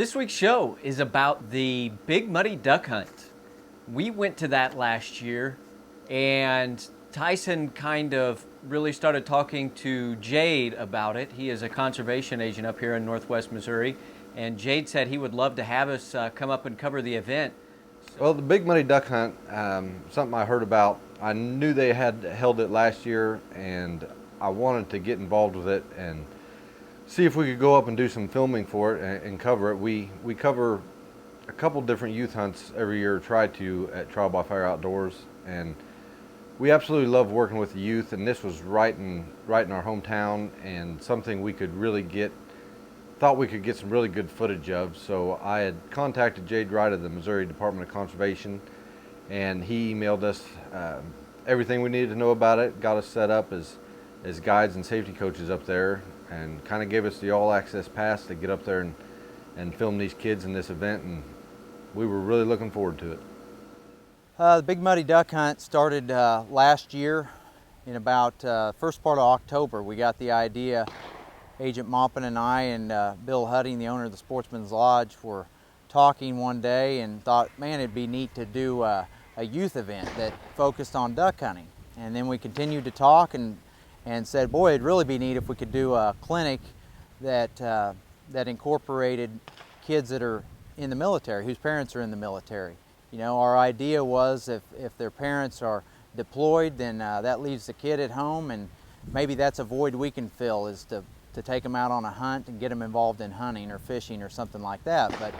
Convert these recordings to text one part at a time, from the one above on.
This week's show is about the Big Muddy Duck Hunt. We went to that last year, and Tyson kind of really started talking to Jade about it. He is a conservation agent up here in Northwest Missouri, and Jade said he would love to have us come up and cover the event. Well, the Big Muddy Duck Hunt, something I heard about. I knew they had held it last year, and I wanted to get involved with it and see if we could go up and do some filming for it and cover it. We cover a couple different youth hunts every year, try to, at Trial by Fire Outdoors, and we absolutely love working with the youth, and this was right in our hometown and something we could really thought we could get some really good footage of. So I had contacted Jade Wright of the Missouri Department of Conservation, and he emailed us everything we needed to know about it, got us set up as guides and safety coaches up there, and kind of gave us the all-access pass to get up there and film these kids in this event, and we were really looking forward to it. The Big Muddy Duck Hunt started last year in about first part of October. We got the idea. Agent Maupin and I and Bill Hudding, the owner of the Sportsman's Lodge, were talking one day and thought, man, it'd be neat to do a youth event that focused on duck hunting. And then we continued to talk and said, boy, it'd really be neat if we could do a clinic that incorporated kids that are in the military, whose parents are in the military. You know, our idea was if their parents are deployed, then that leaves the kid at home, and maybe that's a void we can fill, is to take them out on a hunt and get them involved in hunting or fishing or something like that. But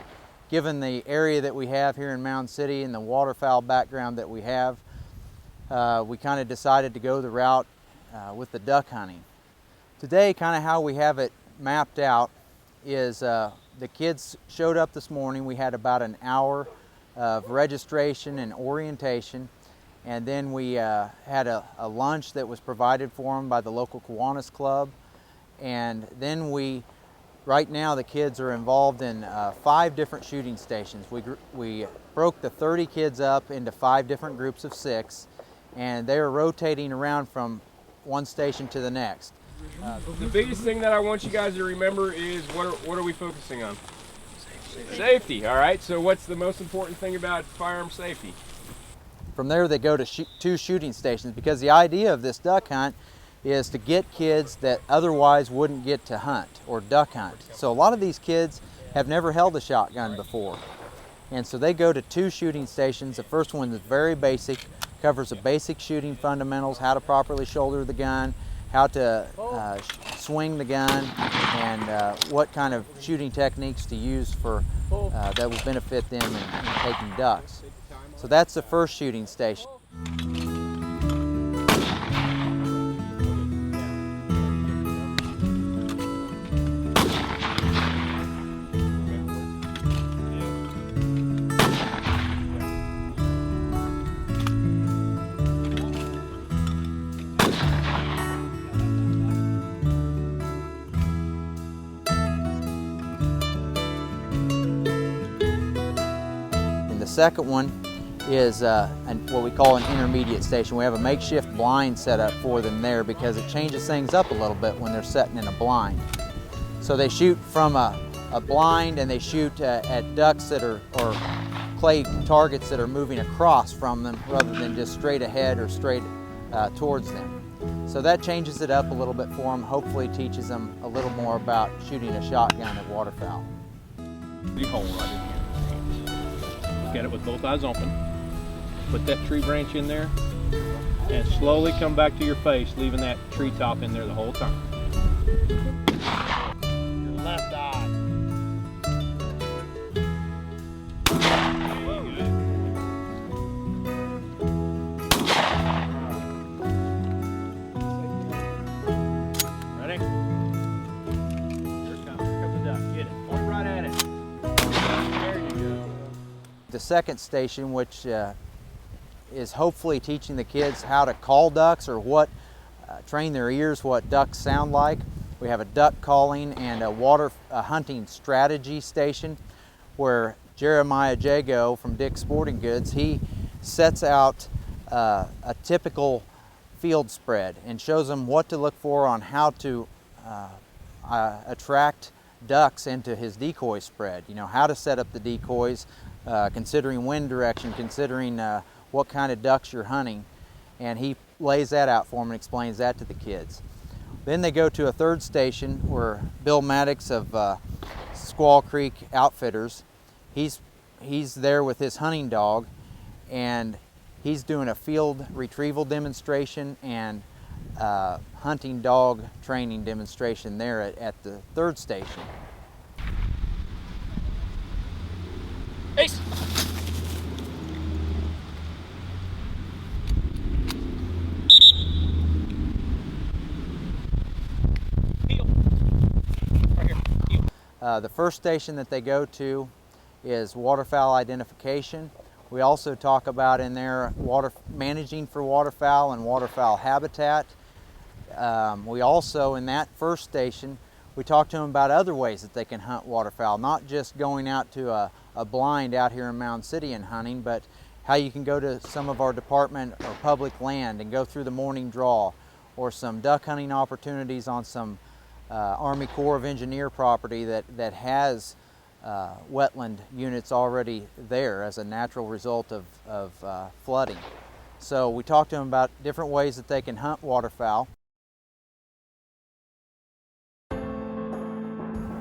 given the area that we have here in Mound City and the waterfowl background that we have, we kind of decided to go the route with the duck hunting. Today, kind of how we have it mapped out is the kids showed up this morning. We had about an hour of registration and orientation, and then we had a lunch that was provided for them by the local Kiwanis Club. And then right now the kids are involved in 5 different shooting stations. We broke the 30 kids up into 5 different groups of 6, and they are rotating around from one station to the next. The biggest thing that I want you guys to remember is what are we focusing on? Safety. All right, so what's the most important thing about firearm safety? From there they go to 2 shooting stations, because the idea of this duck hunt is to get kids that otherwise wouldn't get to hunt or duck hunt. So a lot of these kids have never held a shotgun before. And so they go to 2 shooting stations. The first one is very basic, covers the basic shooting fundamentals, how to properly shoulder the gun, how to swing the gun, and what kind of shooting techniques to use for that will benefit them in taking ducks. So that's the first shooting station. The second one is what we call an intermediate station. We have a makeshift blind set up for them there because it changes things up a little bit when they're sitting in a blind. So they shoot from a blind, and they shoot at ducks that are, or clay targets that are moving across from them rather than just straight ahead or straight towards them. So that changes it up a little bit for them, hopefully teaches them a little more about shooting a shotgun at waterfowl. You hold right in here. Look at it with both eyes open. Put that tree branch in there and slowly come back to your face, leaving that tree top in there the whole time. Your left eye. Ready? Here it comes. Here comes the duck. Get it. Point right at it. There you go. The second station, which is hopefully teaching the kids how to call ducks or train their ears what ducks sound like. We have a duck calling and a hunting strategy station where Jeremiah Jago from Dick's Sporting Goods, he sets out a typical field spread and shows them what to look for on how to attract ducks into his decoy spread. You know, how to set up the decoys, considering wind direction, considering what kind of ducks you're hunting, and he lays that out for them and explains that to the kids. Then they go to a third station where Bill Maddox of Squaw Creek Outfitters, he's there with his hunting dog, and he's doing a field retrieval demonstration and hunting dog training demonstration there at the third station. Ace! The first station that they go to is waterfowl identification. We also talk about in there managing for waterfowl and waterfowl habitat. We also, in that first station, we talk to them about other ways that they can hunt waterfowl, not just going out to a blind out here in Mound City and hunting, but how you can go to some of our department or public land and go through the morning draw, or some duck hunting opportunities on some Army Corps of Engineer property that has wetland units already there as a natural result of flooding. So we talk to them about different ways that they can hunt waterfowl.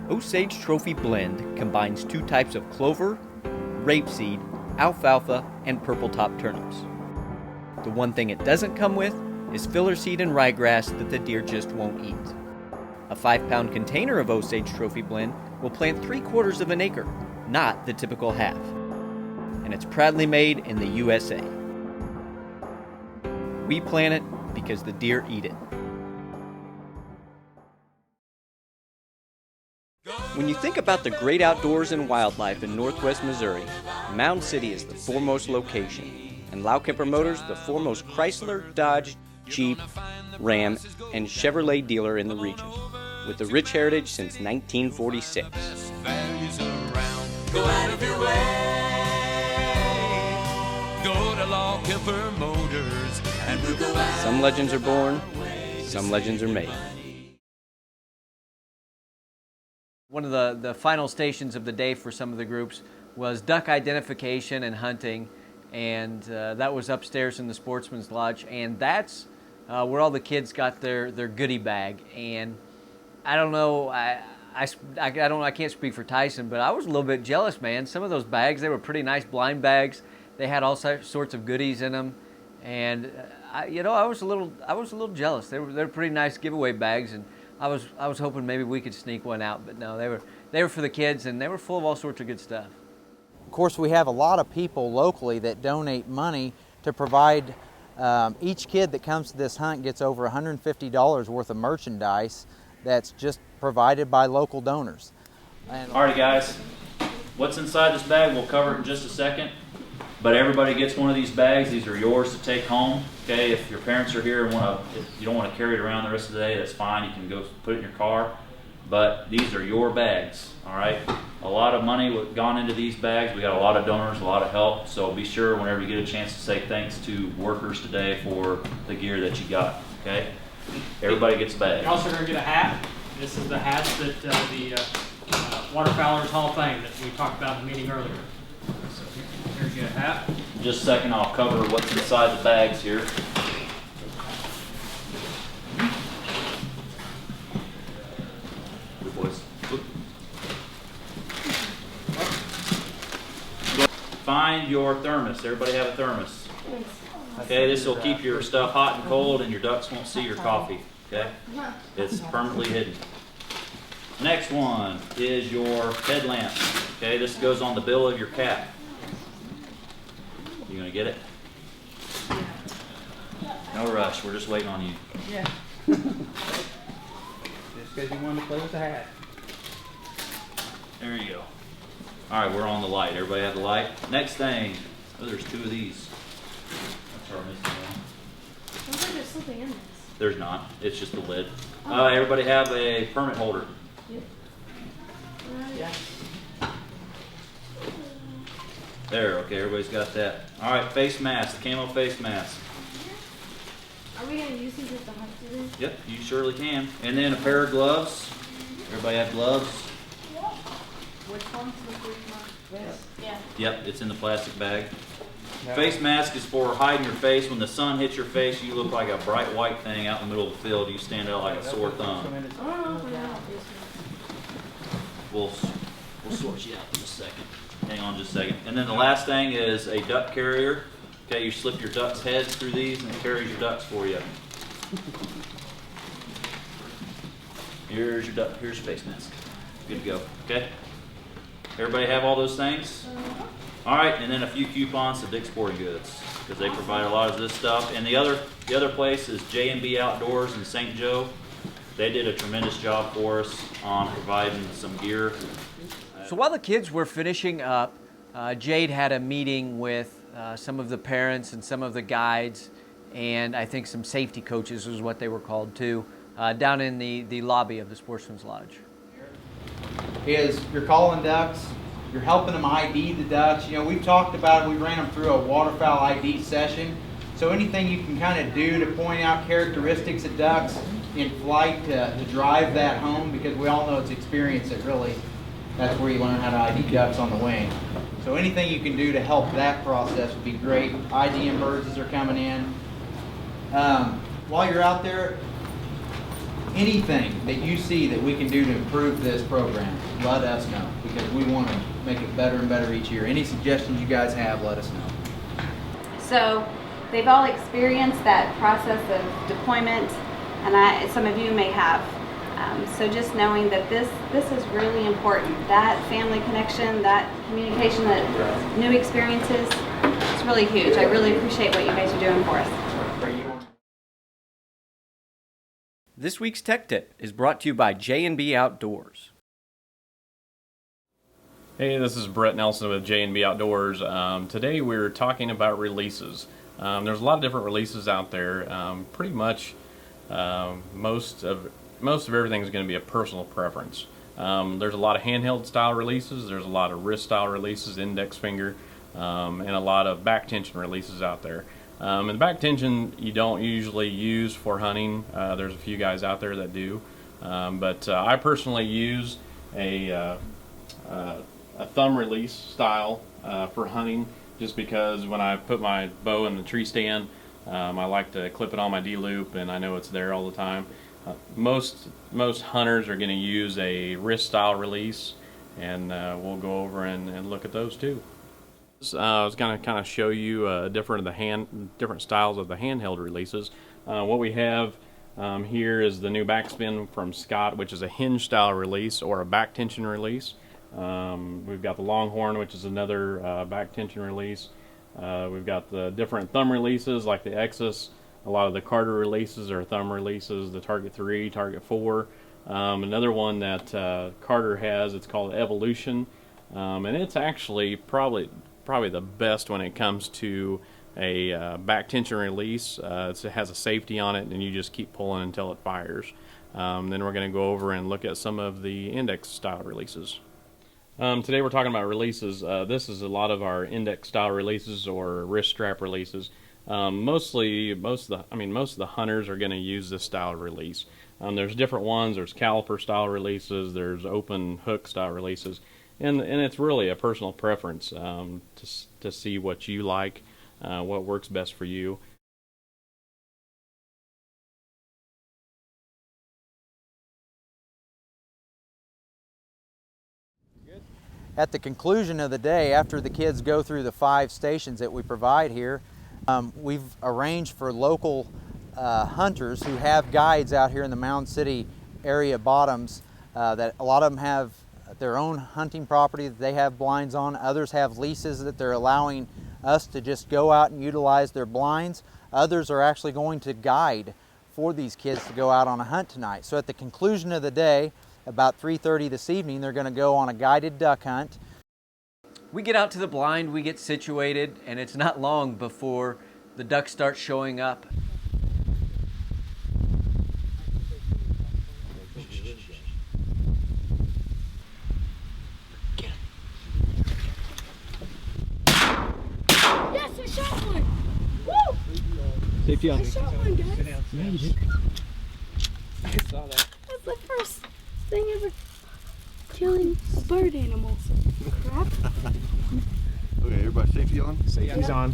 Osage Trophy Blend combines 2 types of clover, rapeseed, alfalfa, and purple top turnips. The one thing it doesn't come with is filler seed and ryegrass that the deer just won't eat. A 5-pound container of Osage Trophy Blend will plant 3/4 of an acre, not the typical half. And it's proudly made in the USA. We plant it because the deer eat it. When you think about the great outdoors and wildlife in northwest Missouri, Mound City is the foremost location, and Loukemper Motors the foremost Chrysler, Dodge, Jeep, Ram, and Chevrolet dealer in the region, with a rich heritage since 1946. Go out of your way. Go to Loukemper Motors and we'll go out. Some legends are born, some legends are made. One of the final stations of the day for some of the groups was duck identification and hunting, and that was upstairs in the Sportsman's Lodge, and that's where all the kids got their goodie bag. And I don't know, I can't speak for Tyson, but I was a little bit jealous, man. Some of those bags, they were pretty nice blind bags. They had all sorts of goodies in them, and I was a little jealous. They were pretty nice giveaway bags, and I was hoping maybe we could sneak one out, but no, they were for the kids, and they were full of all sorts of good stuff. Of course, we have a lot of people locally that donate money to provide. Each kid that comes to this hunt gets over $150 worth of merchandise that's just provided by local donors. Alright guys, what's inside this bag we'll cover it in just a second, but everybody gets one of these bags. These are yours to take home. Okay, if your parents are here and if you don't want to carry it around the rest of the day, that's fine. You can go put it in your car, but these are your bags. Alright, a lot of money gone into these bags. We got a lot of donors, a lot of help, so be sure whenever you get a chance to say thanks to workers today for the gear that you got. Okay, everybody gets a bag. You're also going to get a hat. This is the hat that the Waterfowlers Hall of Fame that we talked about in the meeting earlier. So here you get a hat. In just a second, I'll cover what's inside the bags here. Good boys. Find your thermos. Everybody have a thermos. Okay, this will keep your stuff hot and cold, and your ducks won't see your coffee. Okay, it's permanently hidden. Next one is your headlamp. Okay, this goes on the bill of your cap. You gonna get it? No rush. We're just waiting on you. Yeah. Just because you wanted to play with the hat. There you go. All right, we're on the light. Everybody have the light. Next thing. Oh, there's 2 of these. That's our missing one. Looks like there's something in this. There's not. It's just the lid. Everybody have a permit holder. Yep. Yeah. There, okay, everybody's got that. All right, face mask, the camo face mask. Are we going to use these at the hunt today? Yep, you surely can. And then a pair of gloves. Everybody have gloves? Which one's the which one? This? Yeah. Yep, it's in the plastic bag. Face mask is for hiding your face. When the sun hits your face, you look like a bright white thing out in the middle of the field. You stand out like a sore thumb. We'll sort you out in just a second. Hang on just a second. And then the last thing is a duck carrier. Okay, you slip your duck's heads through these and it carries your ducks for you. Here's your duck. Here's your face mask. Good to go. Okay? Everybody have all those things? All right, and then a few coupons to Dick's Sporting Goods because they provide a lot of this stuff. And the other place is J&B Outdoors in St. Joe. They did a tremendous job for us on providing some gear. So while the kids were finishing up, Jade had a meeting with some of the parents and some of the guides, and I think some safety coaches is what they were called too, down in the lobby of the Sportsman's Lodge. Is you're calling ducks, you're helping them ID the ducks. You know, we've talked about it, we ran them through a waterfowl ID session. So anything you can kind of do to point out characteristics of ducks in flight to drive that home, because we all know it's experience that really, that's where you learn how to ID ducks on the wing. So anything you can do to help that process would be great. IDing birds as they're coming in. While you're out there, anything that you see that we can do to improve this program, let us know, because we want to make it better and better each year. Any suggestions you guys have, let us know. So they've all experienced that process of deployment, and some of you may have. So just knowing that this is really important. That family connection, that communication, that new experiences, it's really huge. I really appreciate what you guys are doing for us. This week's Tech Tip is brought to you by J&B Outdoors. Hey, this is Brett Nelson with J&B Outdoors. Today we're talking about releases. There's a lot of different releases out there. Pretty much most of everything is going to be a personal preference. There's a lot of handheld style releases. There's a lot of wrist style releases, index finger, and a lot of back tension releases out there. And the back tension you don't usually use for hunting. There's a few guys out there that do, but I personally use a thumb release style for hunting, just because when I put my bow in the tree stand, I like to clip it on my D-loop, and I know it's there all the time. Most hunters are going to use a wrist style release, and we'll go over and look at those too. I was going to kind of show you different styles of the handheld releases. What we have here is the new backspin from Scott, which is a hinge style release or a back tension release. We've got the Longhorn, which is another back tension release. We've got the different thumb releases like the Exus. A lot of the Carter releases are thumb releases, the Target 3, Target 4. Another one that Carter has, it's called Evolution, and it's actually probably the best when it comes to a back tension release. It has a safety on it, and you just keep pulling until it fires. Then we're going to go over and look at some of the index style releases. Today we're talking about releases. This is a lot of our index style releases or wrist strap releases. Most of the hunters are going to use this style of release. There's different ones. There's caliper style releases. There's open hook style releases. And it's really a personal preference to see what you like, what works best for you. At the conclusion of the day, after the kids go through the 5 stations that we provide here, we've arranged for local hunters who have guides out here in the Mound City area bottoms, that a lot of them have their own hunting property that they have blinds on. Others have leases that they're allowing us to just go out and utilize their blinds. Others are actually going to guide for these kids to go out on a hunt tonight. So at the conclusion of the day, about 3:30 this evening, they're going to go on a guided duck hunt. We get out to the blind, we get situated, and it's not long before the ducks start showing up. Yes, I shot one! Woo! Safety on. I shot one, guys. Yeah, you did. I saw that. That's the first thing ever. killing bird animals. Crap. Okay, everybody safety on? Safety's on.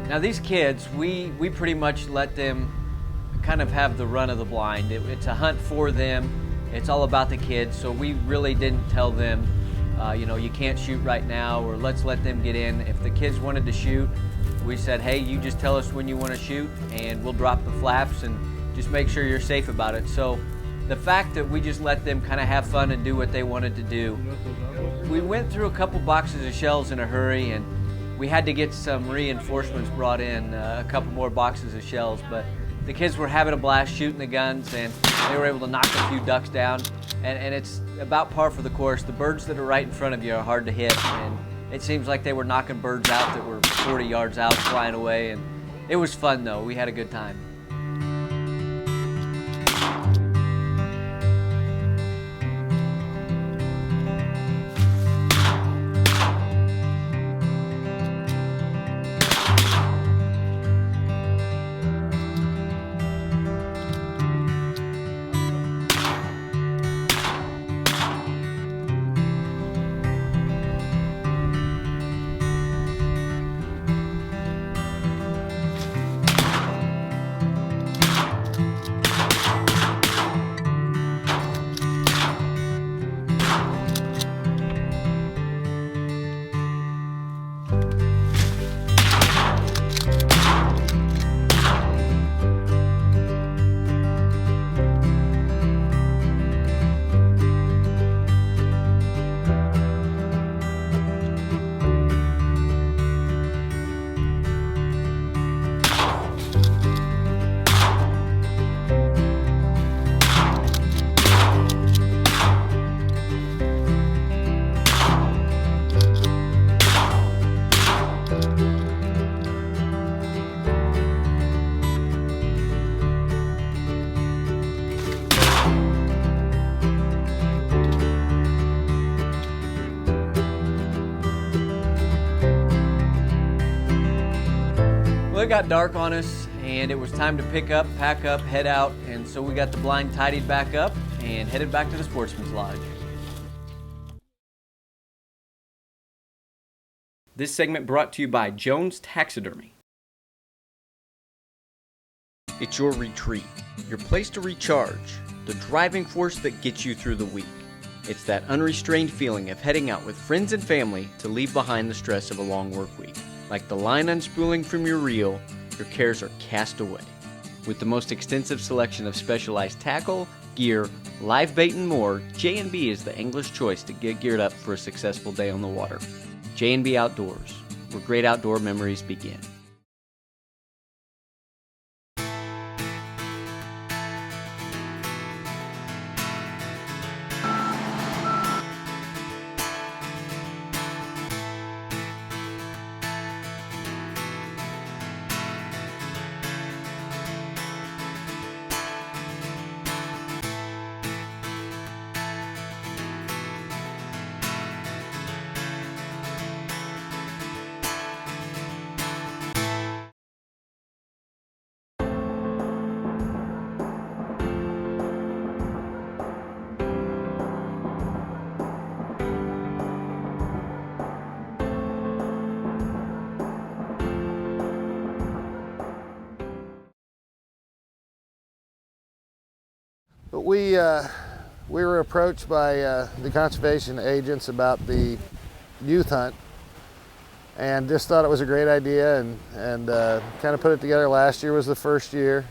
Now these kids, we pretty much let them kind of have the run of the blind. It's a hunt for them. It's all about the kids. So we really didn't tell them, you know, you can't shoot right now, or let's let them get in. If the kids wanted to shoot, we said, hey, you just tell us when you want to shoot and we'll drop the flaps and just make sure you're safe about it. So the fact that we just let them kind of have fun and do what they wanted to do. We went through a couple boxes of shells in a hurry, and we had to get some reinforcements brought in, a couple more boxes of shells, but the kids were having a blast shooting the guns, and they were able to knock a few ducks down, and it's about par for the course. The birds that are right in front of you are hard to hit, and it seems like they were knocking birds out that were 40 yards out, flying away, and it was fun though. We had a good time. It got dark on us, and it was time to pick up, pack up, head out, and so we got the blind tidied back up and headed back to the Sportsman's Lodge. This segment brought to you by Jones Taxidermy. It's your retreat, your place to recharge, the driving force that gets you through the week. It's that unrestrained feeling of heading out with friends and family to leave behind the stress of a long work week. Like the line unspooling from your reel, your cares are cast away. With the most extensive selection of specialized tackle, gear, live bait, and more, J&B is the angler's choice to get geared up for a successful day on the water. J&B Outdoors, where great outdoor memories begin. But we were approached by the conservation agents about the youth hunt, and just thought it was a great idea, and kind of put it together. Last year was the first year.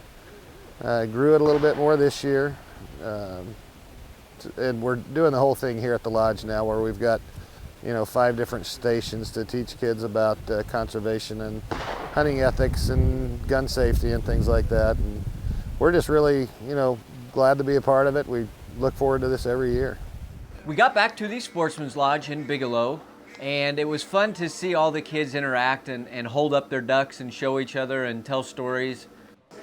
Grew it a little bit more this year, and we're doing the whole thing here at the lodge now, where we've got 5 different stations to teach kids about conservation and hunting ethics and gun safety and things like that. And we're just really, glad to be a part of it. We look forward to this every year. We got back to the Sportsman's Lodge in Bigelow, and it was fun to see all the kids interact and hold up their ducks and show each other and tell stories.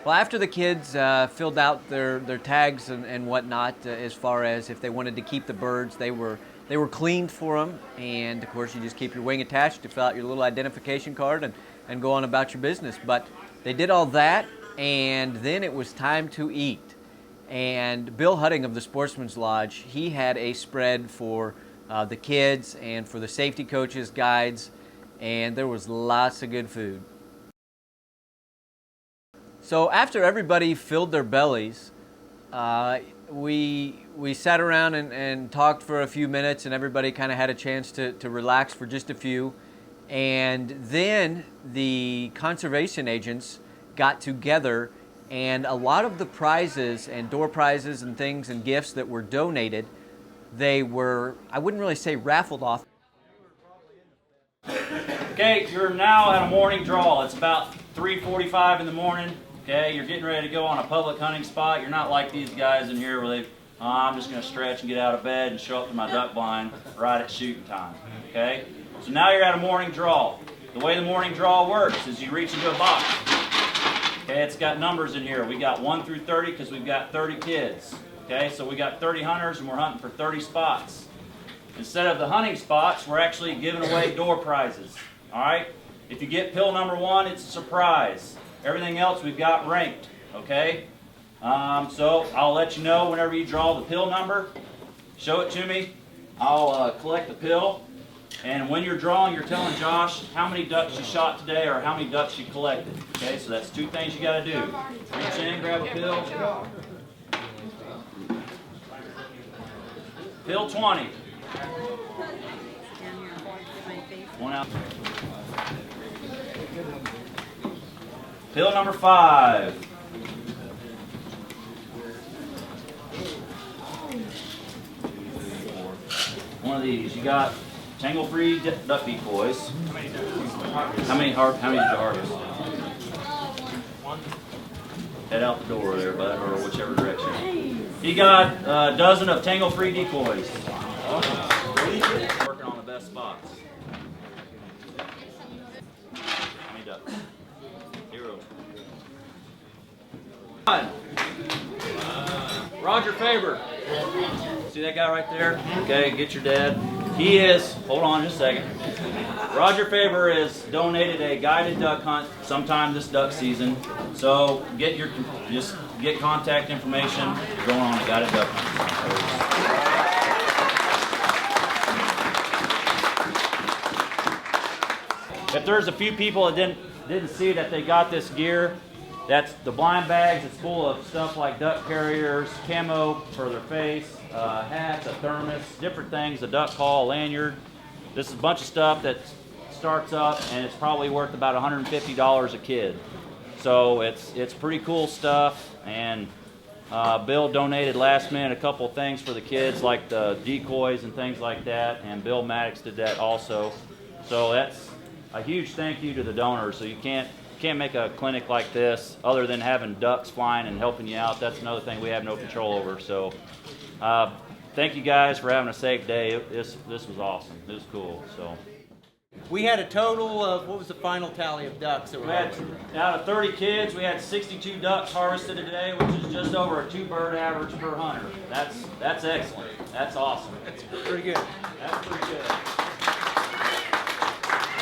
Well, after the kids filled out their tags and whatnot, as far as if they wanted to keep the birds, they were cleaned for them, and of course you just keep your wing attached to fill out your little identification card and go on about your business. But they did all that, and then it was time to eat. And Bill Hutting of the Sportsman's Lodge, he had a spread for the kids and for the safety coaches, guides, and there was lots of good food. So after everybody filled their bellies, we sat around and talked for a few minutes, and everybody kind of had a chance to relax for just a few. And then the conservation agents got together, and a lot of the prizes and door prizes and things and gifts that were donated, they were, I wouldn't really say raffled off. Okay, you're now at a morning draw. It's about 3:45 in the morning. Okay, you're getting ready to go on a public hunting spot. You're not like these guys in here where I'm just going to stretch and get out of bed and show up to my duck blind right at shooting time. Okay, so now you're at a morning draw. The way the morning draw works is you reach into a box. Okay, it's got numbers in here. We got 1 through 30 because we've got 30 kids. Okay, so we got 30 hunters and we're hunting for 30 spots. Instead of the hunting spots, we're actually giving away door prizes. All right, if you get pill number 1, it's a surprise. Everything else we've got ranked. Okay, so I'll let you know whenever you draw the pill number. Show it to me. I'll collect the pill. And when you're drawing, you're telling Josh how many ducks you shot today or how many ducks you collected. Okay, so that's 2 things you got to do. Reach in, grab a pill. Pill 20. One out. Pill number 5. One of these. You got tangle-free duck decoys. How many did you harvest? Head out the door there, bud, or whichever direction. You got a dozen of tangle-free decoys. Working on the best spots. How many ducks? 0. Roger Faber. See that guy right there? Okay, get your dad. He is, hold on just a second. Roger Faber has donated a guided duck hunt sometime this duck season. So just get contact information. You're going on a guided duck hunt. If there's a few people that didn't see that they got this gear, that's the blind bags. It's full of stuff like duck carriers, camo for their face, hats, a thermos, different things, a duck call, a lanyard. This is a bunch of stuff that starts up, and it's probably worth about $150 a kid. So it's pretty cool stuff, and Bill donated last minute a couple of things for the kids, like the decoys and things like that, and Bill Maddox did that also. So that's a huge thank you to the donors. So you can't make a clinic like this other than having ducks flying and helping you out. That's another thing we have no control over. So thank you guys for having a safe day. This was awesome. It was cool. So we had a total of, what was the final tally of ducks that were harvested? Out of 30 kids, we had 62 ducks harvested today, which is just over a 2-bird average per hunter. That's excellent. That's awesome. That's pretty good. That's pretty good.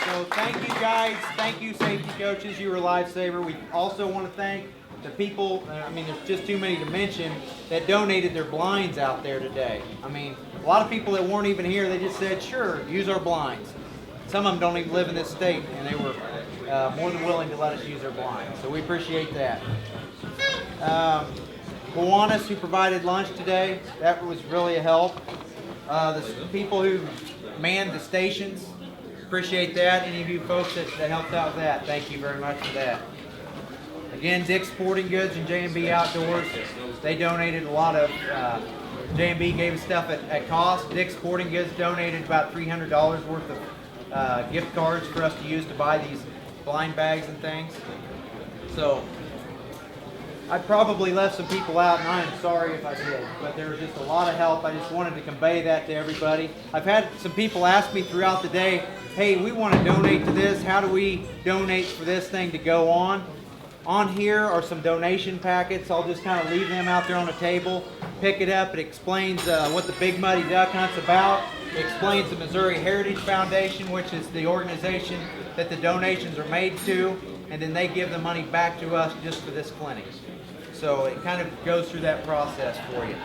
So thank you guys, thank you safety coaches, you were a lifesaver. We also want to thank the people, I mean there's just too many to mention, that donated their blinds out there today. I mean, a lot of people that weren't even here, they just said, sure, use our blinds. Some of them don't even live in this state, and they were more than willing to let us use their blinds. So we appreciate that. Kiwanis, who provided lunch today, that was really a help. The people who manned the stations, appreciate that. Any of you folks that helped out with that, thank you very much for that. Again, Dick's Sporting Goods and J&B Outdoors, they donated a lot of, J&B gave us stuff at cost. Dick's Sporting Goods donated about $300 worth of gift cards for us to use to buy these blind bags and things. So I probably left some people out, and I am sorry if I did, but there was just a lot of help. I just wanted to convey that to everybody. I've had some people ask me throughout the day, hey, we want to donate to this. How do we donate for this thing to go on? On here are some donation packets. I'll just kind of leave them out there on the table. Pick it up. It explains what the Big Muddy Duck Hunt's about. It explains the Missouri Heritage Foundation, which is the organization that the donations are made to, and then they give the money back to us just for this clinic. So it kind of goes through that process for you.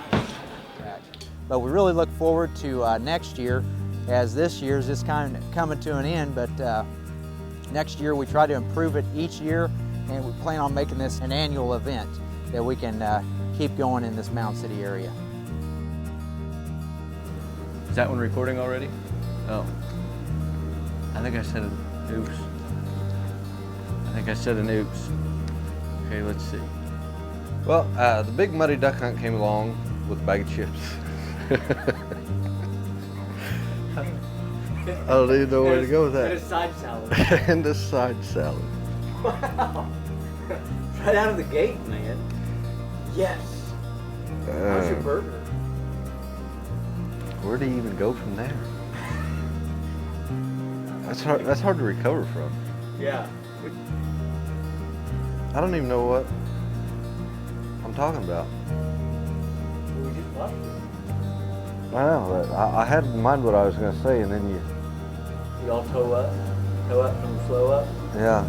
But we really look forward to next year, as this year's just kind of coming to an end, but next year we try to improve it each year, and we plan on making this an annual event that we can keep going in this Mound City area. Is that one recording already? Oh. I think I said an oops. I think I said an oops. Okay, let's see. Well, the Big Muddy Duck Hunt came along with a bag of chips. I don't even know where to go with that. And a side salad. And a side salad. Wow. Right out of the gate, man. Yes. How's your burger? Where do you even go from there? That's hard to recover from. Yeah. I don't even know what I'm talking about. We just watched it. I know. I had in mind what I was going to say, and then you all toe up from the flow up. Yeah.